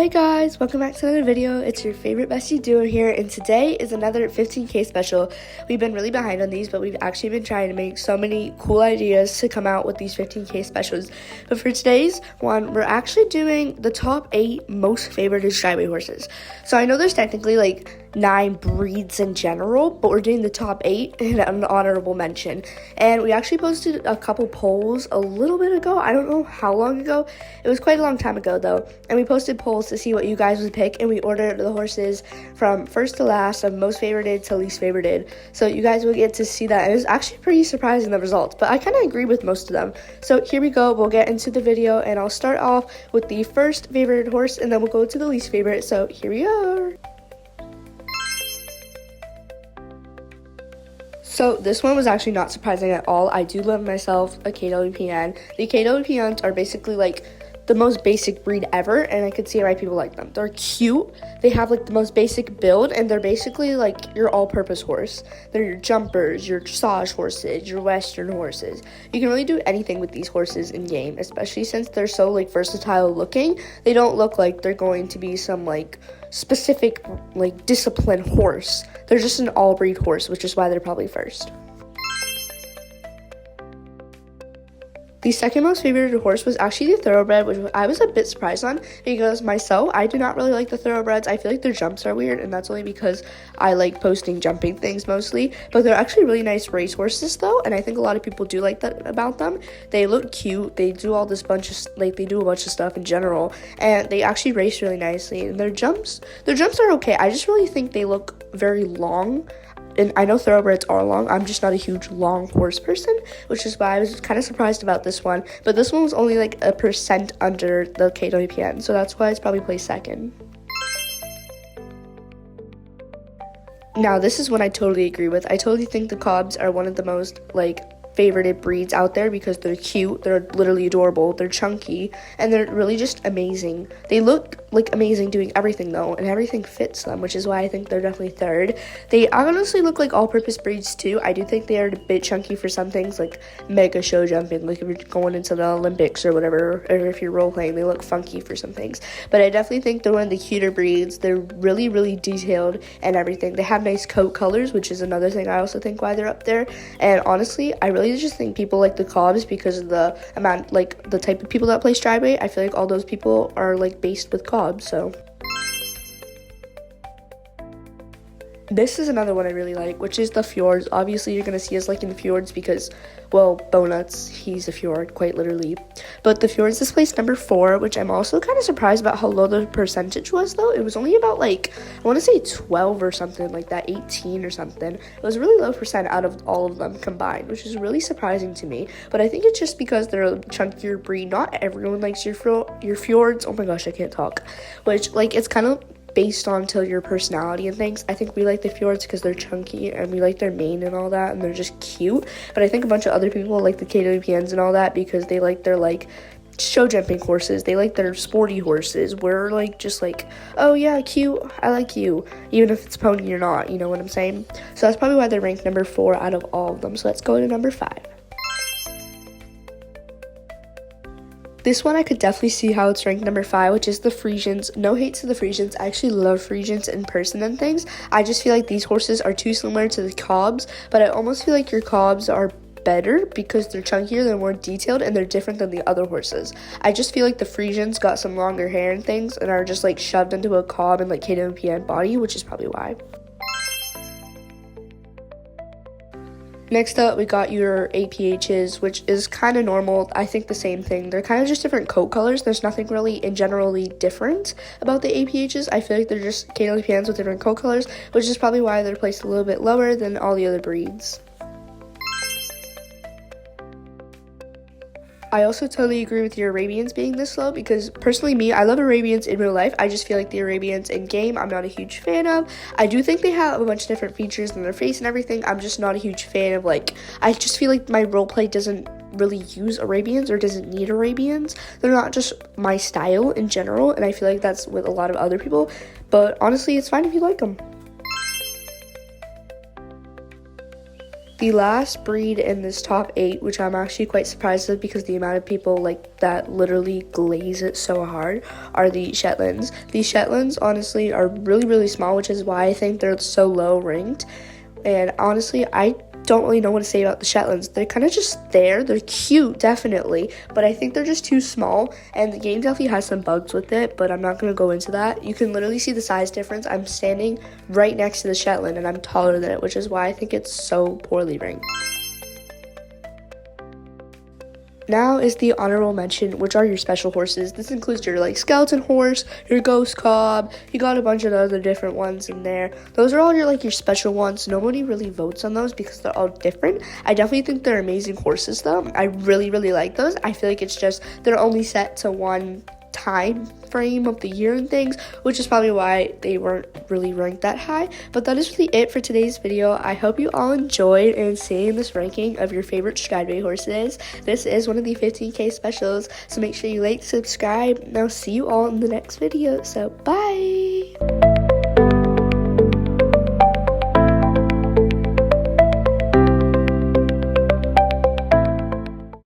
Hey guys, welcome back to another video. It's your favorite bestie duo here, and today is another 15k special. We've been really behind on these, but we've actually been trying to make so many cool ideas to come out with these 15k specials. But for today's one, we're actually doing the top 8 most favorited STRIDEWAY horses. So I know there's technically like 9 breeds in general, but we're doing the top 8 and an honorable mention. And we actually posted a couple polls a little bit ago. I don't know how long ago. It was quite a long time ago though. And we posted polls to see what you guys would pick, and we ordered the horses from first to last, of most favorited to least favorited. So you guys will get to see that. And it was actually pretty surprising, the results, but I kind of agree with most of them. So here we go. We'll get into the video, and I'll start off with the first favorite horse, and then we'll go to the least favorite. So here we are. So this one was actually not surprising at all. I do love myself a KWPN. The KWPNs are basically like the most basic breed ever, and I could see why people like them. They're cute, they have like the most basic build, and they're basically like your all-purpose horse. They're your jumpers, your dressage horses, your western horses. You can really do anything with these horses in game, especially since they're so like versatile looking. They don't look like they're going to be some like specific like disciplined horse. They're just an all-breed horse, which is why they're probably first. The second most favorite horse was actually the Thoroughbred, which I was a bit surprised on, because myself, I do not really like the Thoroughbreds. I feel like their jumps are weird, and that's only because I like posting jumping things mostly. But they're actually really nice race horses though, and I think a lot of people do like that about them. They look cute, they do all this bunch of, like they do a bunch of stuff in general, and they actually race really nicely, and their jumps are okay. I just really think they look very long. And I know thoroughbreds are long. I'm just not a huge long horse person, which is why I was kind of surprised about this one. But this one was only like 1% under the KWPN, so that's why it's probably placed second. Now, this is one I totally agree with. I totally think the Cobs are one of the most like favorited breeds out there because they're cute, they're literally adorable, they're chunky, and they're really just amazing. They look like amazing doing everything though, and everything fits them, which is why I think they're definitely third. They honestly look like all-purpose breeds too. I do think they are a bit chunky for some things, like mega show jumping, like if you're going into the Olympics or whatever, or if you're role playing, they look funky for some things. But I definitely think they're one of the cuter breeds. They're really detailed and everything. They have nice coat colors, which is another thing I also think why they're up there. And honestly, I really just think people like the Cobs because of the amount, like the type of people that play STRIDEWAY. I feel like all those people are like based with Cobs. So this is another one I really like, which is the Fjords. Obviously, you're going to see us liking the Fjords because, well, Bonuts, he's a Fjord, quite literally. But the Fjords is placed number 4, which I'm also kind of surprised about how low the percentage was, though. It was only about, like, I want to say 12 or something like that, 18 or something. It was a really low percent out of all of them combined, which is really surprising to me. But I think it's just because they're a chunkier breed. Not everyone likes your Fjords. Oh my gosh, I can't talk. Which, like, it's kind of based on to your personality and things. I think we like the Fjords because they're chunky and we like their mane and all that, and they're just cute. But I think a bunch of other people like the KWPNs and all that because they like their like show jumping horses. They like their sporty horses. We're like just like, oh yeah, cute, I like you, even if it's pony or not, you know what I'm saying? So that's probably why they're ranked number 4 out of all of them. So let's go to number 5. This one I could definitely see how it's ranked number 5, which is the Friesians. No hate to the Friesians. I actually love Friesians in person and things. I just feel like these horses are too similar to the Cobs, but I almost feel like your Cobs are better because they're chunkier, they're more detailed, and they're different than the other horses. I just feel like the Friesians got some longer hair and things and are just like shoved into a Cob and like KWPN body, which is probably why. Next up, we got your APHs, which is kind of normal. I think the same thing. They're kind of just different coat colors. There's nothing really in generally different about the APHs. I feel like they're just KWPNs with different coat colors, which is probably why they're placed a little bit lower than all the other breeds. I also totally agree with your Arabians being this low because personally me, I love Arabians in real life. I just feel like the Arabians in game, I'm not a huge fan of. I do think they have a bunch of different features in their face and everything. I'm just not a huge fan of like, I just feel like my roleplay doesn't really use Arabians or doesn't need Arabians. They're not just my style in general, and I feel like that's with a lot of other people. But honestly, it's fine if you like them. The last breed in this top 8, which I'm actually quite surprised with because the amount of people like that literally glaze it so hard, are the Shetlands. The Shetlands honestly are really, really small, which is why I think they're so low ranked. And honestly, I don't really know what to say about the Shetlands. They're kind of just there. They're cute, definitely, but I think they're just too small, and the game definitely has some bugs with it, but I'm not going to go into that. You can literally see the size difference. I'm standing right next to the Shetland, and I'm taller than it, which is why I think it's so poorly ranked. Now is the honorable mention, which are your special horses. This includes your like skeleton horse, your ghost cob. You got a bunch of other different ones in there. Those are all your special ones. Nobody really votes on those because they're all different. I definitely think they're amazing horses though. I really, really like those. I feel like it's just they're only set to one time frame of the year and things, which is probably why they weren't really ranked that high. But that is really it for today's video. I hope you all enjoyed and seeing this ranking of your favorite Strideway horses. This is one of the 15K specials, so make sure you like, subscribe, and I'll see you all in the next video. So bye.